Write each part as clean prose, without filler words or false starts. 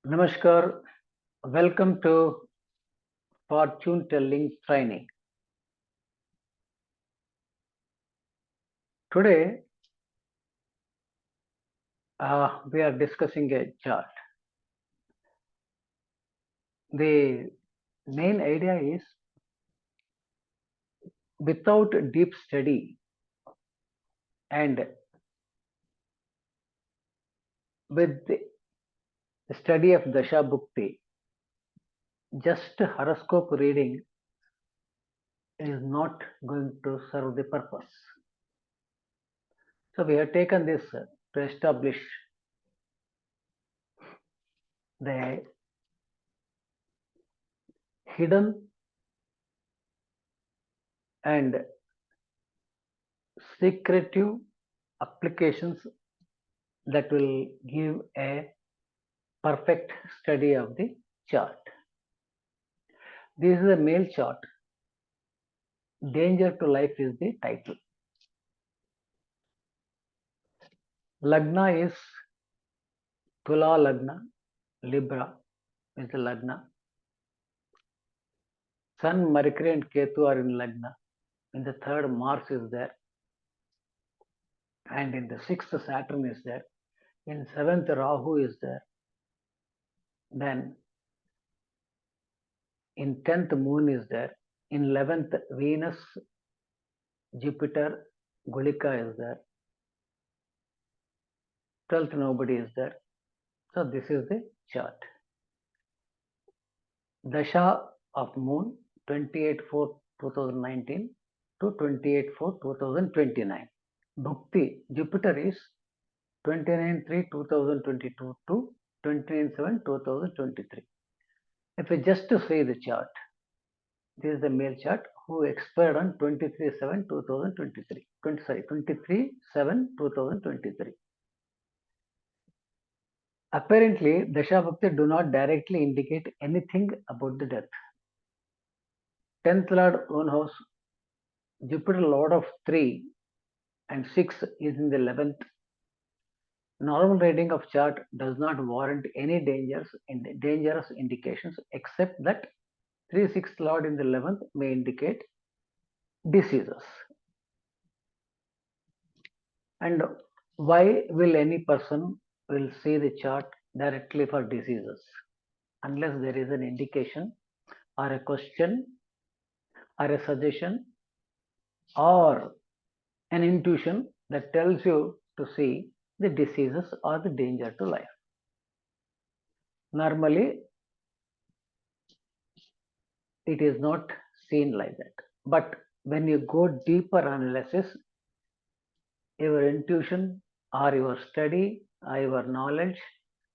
Namaskar, welcome to fortune telling training. Today we are discussing a chart. The main idea is without deep study and with the study of Dasha Bhukti, just horoscope reading is not going to serve the purpose. So we have taken this to establish the hidden and secretive applications that will give a perfect study of the chart. This is a male chart. Danger to life is the title. Lagna is Tula Lagna, Libra is the Lagna. Sun, Mercury, and Ketu are in Lagna. In the third, Mars is there. And in the sixth, Saturn is there. In seventh, Rahu is there. Then in 10th, Moon is there. In 11th, Venus, Jupiter, Gulika is there. 12th, nobody is there. So this is the chart. Dasha of Moon 28/4/2019 to 28/4/2029. Bhukti Jupiter is 29/3/2022 to 29/7/2023. If we just see the chart, this is the male chart who expired on 23/7/2023. 23/7/2023. Apparently, Dasha Bhukti do not directly indicate anything about the death. 10th Lord own house, Jupiter Lord of 3 and 6 is in the 11th. Normal reading of chart does not warrant any dangerous indications except that 3/6 Lord in the 11th may indicate diseases. And why will any person will see the chart directly for diseases unless there is an indication or a question or a suggestion or an intuition that tells you to see the diseases or the danger to life. Normally, it is not seen like that. But when you go deeper analysis, your intuition or your study or your knowledge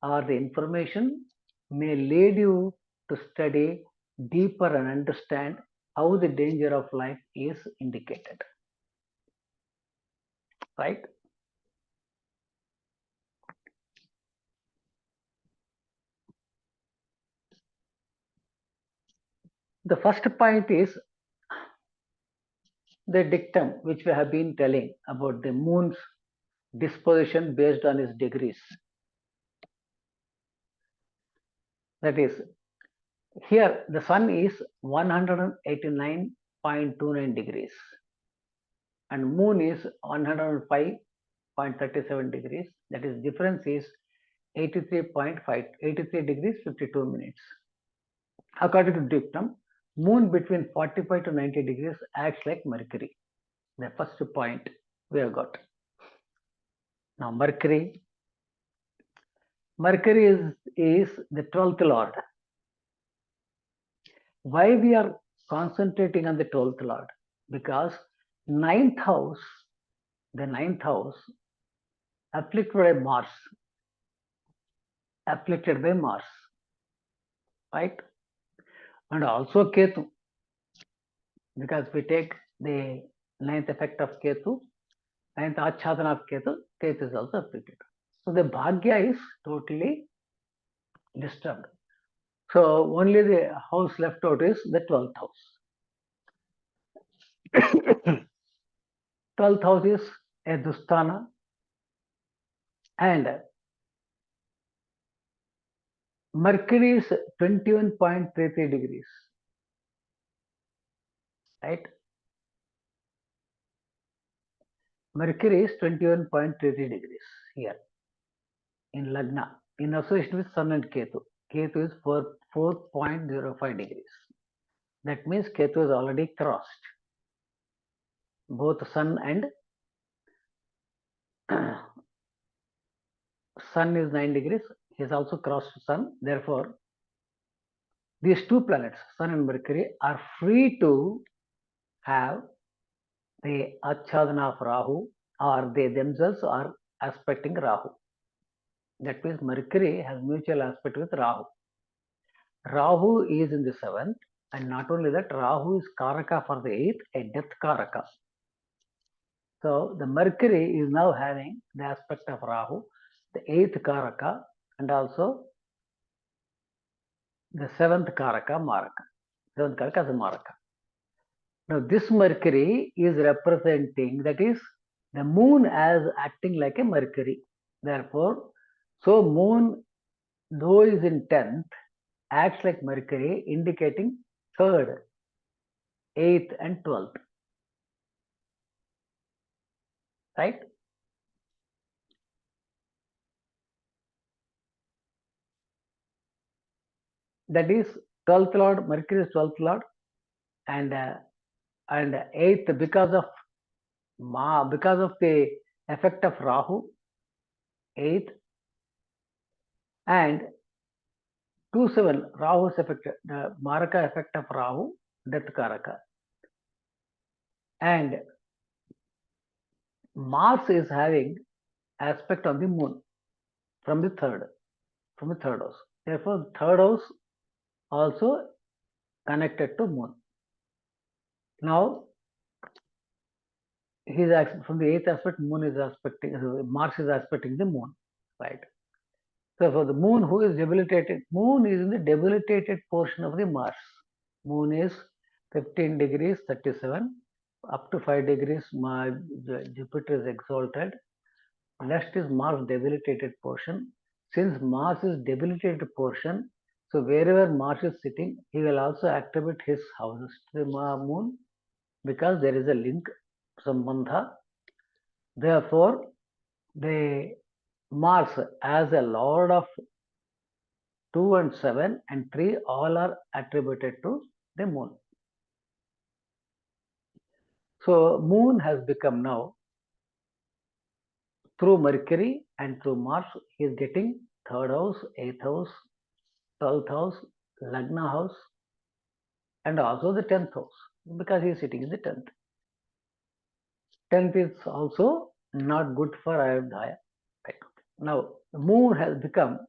or the information may lead you to study deeper and understand how the danger of life is indicated. Right? The first point is the dictum which we have been telling about the moon's disposition based on its degrees. That is, here the sun is 189.29 degrees and moon is 105.37 degrees. That is, difference is 83 degrees 52 minutes. According to dictum, moon between 45 to 90 degrees acts like Mercury. The first point we have got. Now Mercury is the 12th lord. Why we are concentrating on the 12th lord? Because the ninth house afflicted by Mars, right? And also Ketu, because we take the ninth effect of Ketu, ninth achadana of Ketu is also afflicted. So the Bhagya is totally disturbed. So only the house left out is the 12th house. 12th house is a Dusthana, and Mercury is 21.33 degrees, right? Mercury is 21.33 degrees here in Lagna in association with Sun and Ketu. Ketu is 4.05 degrees. That means Ketu is already crossed both Sun and Sun is 9 degrees. He has also crossed Sun. Therefore, these two planets, Sun and Mercury, are free to have the achadana of Rahu, or they themselves are aspecting Rahu. That means Mercury has mutual aspect with Rahu. Rahu is in the seventh, and not only that, Rahu is Karaka for the eighth, a death Karaka. So the Mercury is now having the aspect of Rahu, the eighth Karaka, and also the seventh Karaka, Maraka. Seventh Karaka is Maraka. Now this Mercury is representing, that is, the moon as acting like a Mercury. Therefore, so moon, though is in 10th, acts like Mercury, indicating 3rd, 8th and 12th. Right? That is 12th Lord, Mercury is 12th Lord, and 8th because of the effect of Rahu, 8th, and 2-7, Rahu's effect, the Maraka effect of Rahu, Death Karaka. And Mars is having aspect on the moon from the third house. Therefore, third house also connected to moon. Now, from the eighth aspect, Mars is aspecting the moon, right? So for the moon, who is debilitated? Moon is in the debilitated portion of the Mars. Moon is 15 degrees 37, up to 5 degrees Jupiter is exalted. Next is Mars debilitated portion. Since Mars is debilitated portion, so wherever Mars is sitting, he will also attribute his houses to the moon, because there is a link, sambandha. Therefore, the Mars as a lord of 2 and 7 and 3 all are attributed to the moon. So moon has become now, through Mercury and through Mars, he is getting 3rd house, 8th house, 12th house, Lagna house, and also the 10th house, because he is sitting in the 10th. 10th is also not good for Ayodhya. Right. Now, the moon has become,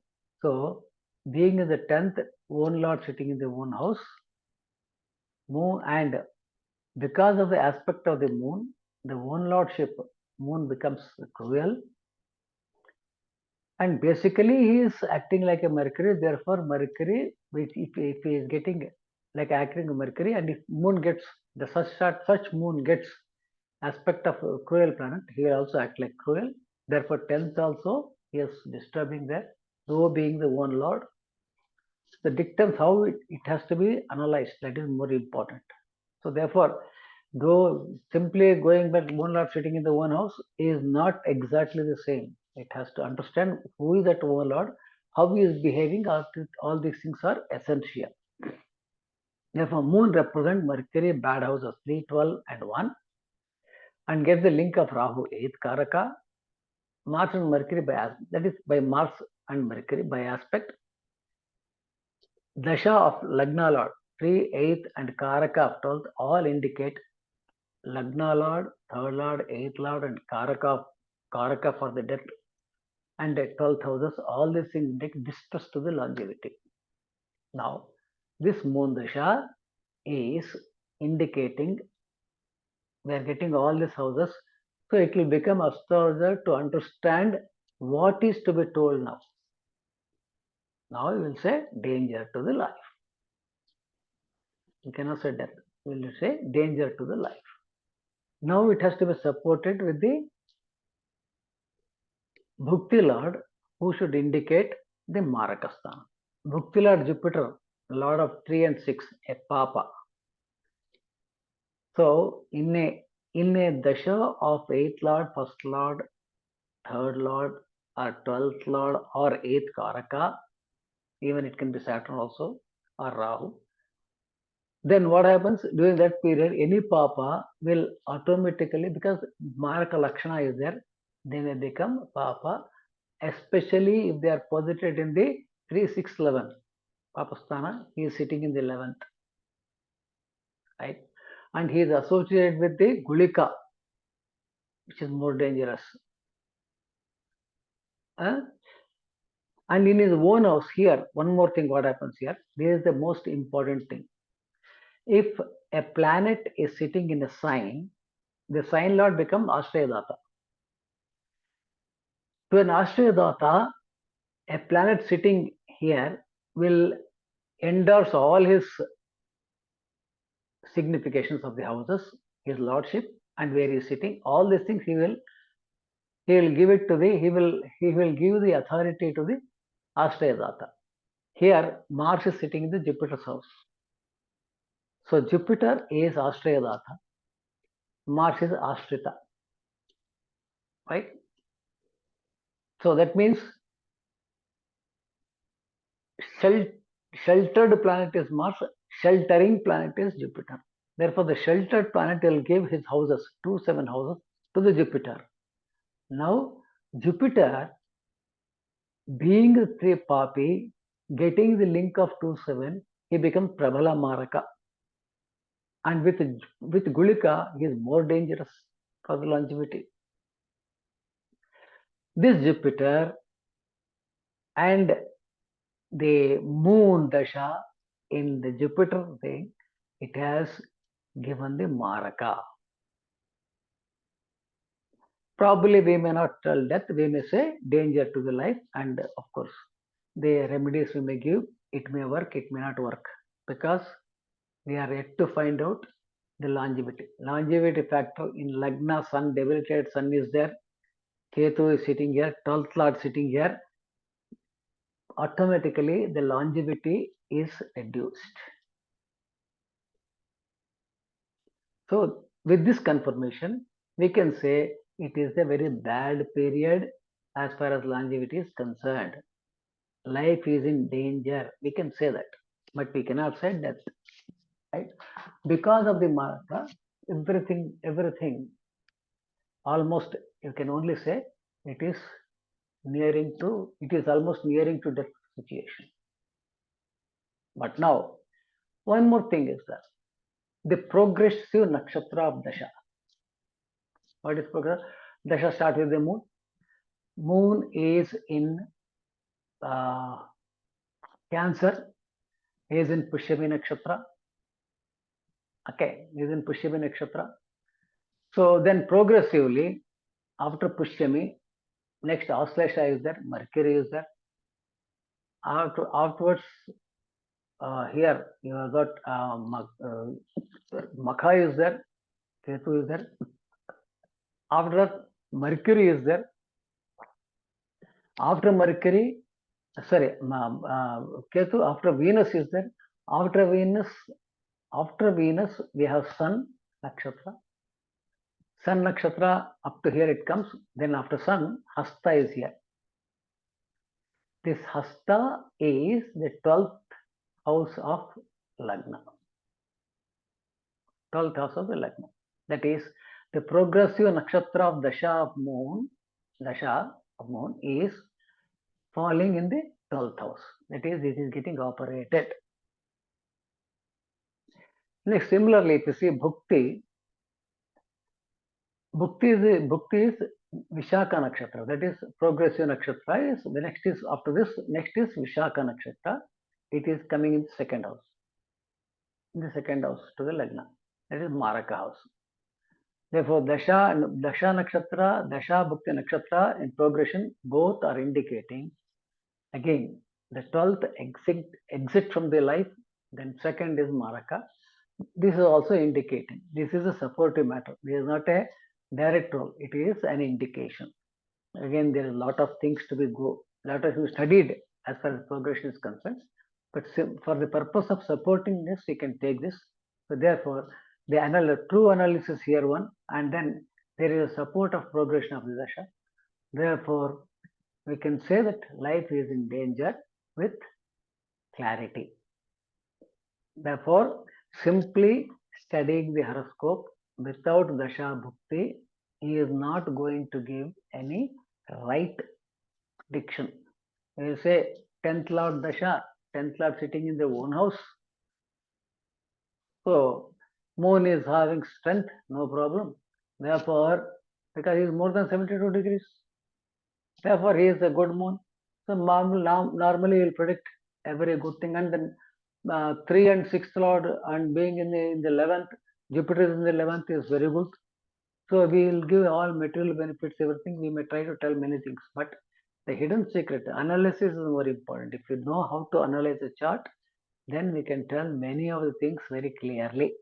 so being in the 10th, own lord sitting in the own house, moon, and because of the aspect of the moon, the own lordship, moon becomes cruel, and basically he is acting like a Mercury. Therefore, Mercury, which if he is getting like acting a Mercury, and if moon gets the such moon gets aspect of a cruel planet, he will also act like cruel. Therefore, 10th also he is disturbing there, though being the one lord. The dictums, how it has to be analyzed, that is more important. So therefore, though simply going back one lord sitting in the one house is not exactly the same. It has to understand who is that overlord, how he is behaving. All these things are essential. Therefore, moon represents Mercury bad houses 3, 12 and 1, and gets the link of Rahu 8th Karaka, Mars and Mercury that is by Mars and Mercury by aspect. Dasha of Lagna Lord 3, 8th and Karaka of 12th all indicate Lagna Lord, 3rd Lord, 8th Lord, and Karaka for the death, and 12th houses. All these things indicate distress to the longevity. Now, this moon Dasha is indicating we are getting all these houses, so it will become astrologer to understand what is to be told now. Now we will say danger to the life. You cannot say death. We will say danger to the life. Now it has to be supported with the Bhukti Lord, who should indicate the Marakasthana. Bhukti Lord Jupiter, Lord of 3 and 6, a Papa. So in a dasha of 8th Lord, 1st Lord, 3rd Lord, or 12th Lord, or 8th Karaka, even it can be Saturn also, or Rahu. Then what happens during that period? Any Papa will automatically, because Maraka Lakshana is there, they may become Papa, especially if they are posited in the 3, 6, 11. Papasthana, he is sitting in the 11th, right? And he is associated with the Gulika, which is more dangerous. Uh, and in his own house here, one more thing what happens here, this is the most important thing. If a planet is sitting in a sign, the sign lord becomes Ashrayadata. To an Ashrayadata, a planet sitting here will endorse all his significations of the houses, his lordship, and where he is sitting. All these things he will give it to he will give the authority to the Ashrayadata. Here, Mars is sitting in the Jupiter's house. So Jupiter is Ashrayadata, Mars is Ashrita, right? So that means sheltered planet is Mars, sheltering planet is Jupiter. Therefore, the sheltered planet will give his houses, 2, 7 houses, to the Jupiter. Now, Jupiter, being the 3 Papi, getting the link of 2, 7, he becomes Prabhala Maraka. And with Gulika, he is more dangerous for the longevity. This Jupiter and the moon dasha in the Jupiter thing, it has given the Maraka. Probably we may not tell death, we may say danger to the life, and of course, the remedies we may give, it may work, it may not work, because we are yet to find out the longevity. Longevity factor in Lagna, Sun, debilitated Sun is there, Ketu is sitting here, 12th Lord sitting here, automatically the longevity is reduced. So with this confirmation, we can say it is a very bad period as far as longevity is concerned. Life is in danger. We can say that, but we cannot say death, right? Because of the Maraka, everything, almost you can only say it is almost nearing to death situation. But now, one more thing is that the progressive nakshatra of Dasha. What is progress? Dasha starts with the moon. Moon is in uh, Cancer, is in Pushyami Nakshatra. Okay, is in Pushyami Nakshatra. So then progressively, after Pushyami, next Auslesha is there, Mercury is there. Afterwards, here you have got Makha is there, Ketu is there. After that, Mercury is there. After Mercury, Ketu, after Venus is there. After Venus, we have Sun Nakshatra. Sun Nakshatra, up to here it comes. Then after Sun, Hasta is here. This Hasta is the 12th house of Lagna. 12th house of the Lagna. That is, the progressive nakshatra of Dasha of moon is falling in the 12th house. That is, this is getting operated. Next, similarly, if you see Bhukti is Vishaka Nakshatra. That is progressive Nakshatra. The next is after this. Next is Vishaka Nakshatra. It is coming in the second house. In the second house to the Lagna. That is Maraka house. Therefore, Dasha Nakshatra, Dasha Bhukti Nakshatra in progression both are indicating again the 12th exit from the life. Then second is Maraka. This is also indicating. This is a supportive matter. This is not a direct role. It is an indication. Again, there is a lot of things to be studied as far as progression is concerned. But for the purpose of supporting this, we can take this. So therefore, the true analysis here one, and then there is a support of progression of the dasha. Therefore, we can say that life is in danger with clarity. Therefore, simply studying the horoscope without dasha bhukti is not going to give any right diction. You say 10th Lord Dasha, 10th Lord sitting in the own house. So moon is having strength, no problem. Therefore, because he is more than 72 degrees, therefore he is a good moon. So normally he will predict every good thing. And then 3 and 6th Lord and being in the 11th, Jupiter is in the 11th is very good. So we will give all material benefits, everything. We may try to tell many things, but the hidden secret analysis is more important. If you know how to analyze a chart, then we can tell many of the things very clearly.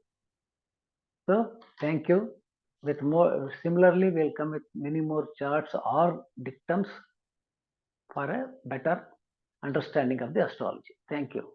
So thank you. With more similarly, we'll come with many more charts or dictums for a better understanding of the astrology. Thank you.